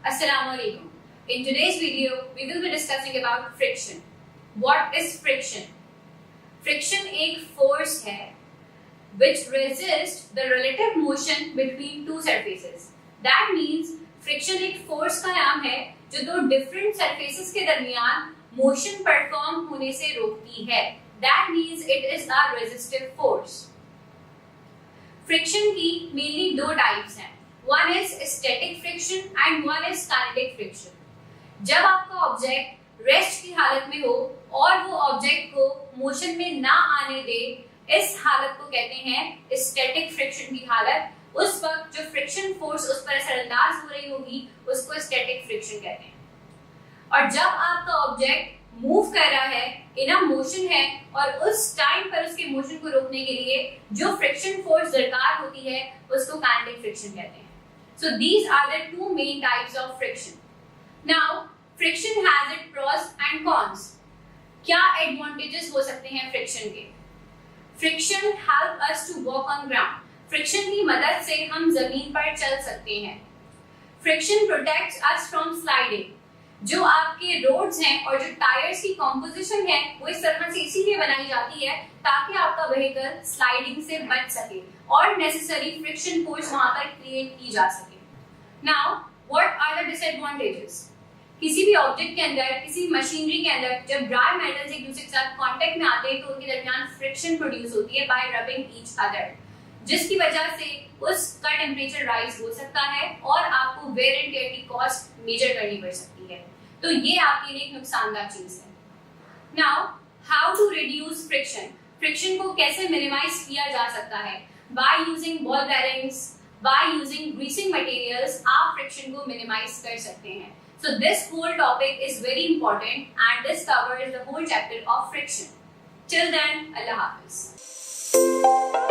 Assalamualaikum. In today's video, we will be discussing about friction. What is friction? Friction एक force है which resists the relative motion between two surfaces. That means friction एक force का नाम है जो दो different surfaces के दरमियान motion perform होने से रोकती है. That means it is a resistive force. Friction की mainly दो types हैं. One is static friction and one is kinetic friction. जब आपका ऑब्जेक्ट रेस्ट की हालत में हो और वो ऑब्जेक्ट को मोशन में ना आने दे, इस हालत को कहते हैं स्टैटिक फ्रिक्शन की हालत. उस वक्त जो फ्रिक्शन फोर्स उस पर असरअंदाज हो रही होगी उसको स्टैटिक फ्रिक्शन कहते हैं. और जब आपका ऑब्जेक्ट मूव कर रहा है, इन अ मोशन है, और उस टाइम पर उसके मोशन को रोकने के लिए जो फ्रिक्शन फोर्स दरकार होती है उसको काइनेटिक फ्रिक्शन कहते हैं. So these are the two main types of friction. Now, friction has its pros and cons. क्या advantages हो सकते हैं friction के? Friction help us to walk on ground. Friction की मदद से हम जमीन पर चल सकते हैं. Friction protects us from sliding. जो आपके रोड्स हैं और जो टायर्स की कॉम्पोजिशन है वो इस तरह से इसीलिए बनाई जाती है ताकि आपका व्हीकल स्लाइडिंग से बच सके और नेसेसरी फ्रिक्शन फोर्स वहां पर क्रिएट की जा सके. Now what are the disadvantages? किसी भी ऑब्जेक्ट के अंदर, किसी मशीनरी के अंदर जब ड्राई मेटल्स एक दूसरे के साथ कांटेक्ट में आते हैं तो उनके दरमियान फ्रिक्शन प्रोड्यूस होती है बाय रबिंग ईच अदर, जिसकी वजह से उसका टेम्परेचर राइज हो सकता है और आपको वेयर एंड टेयर की कॉस्ट मेजर करनी पड़ सकती है. तो ये आपके लिए एक नुकसानदायक चीज है. Now how to reduce friction? Friction को कैसे मिनिमाइज किया जा सकता है? By using ball bearings, by using greasing materials आप फ्रिक्शन को मिनिमाइज कर सकते हैं. So this whole topic is very important and this covers the whole chapter of friction. Till then, Allah Hafiz.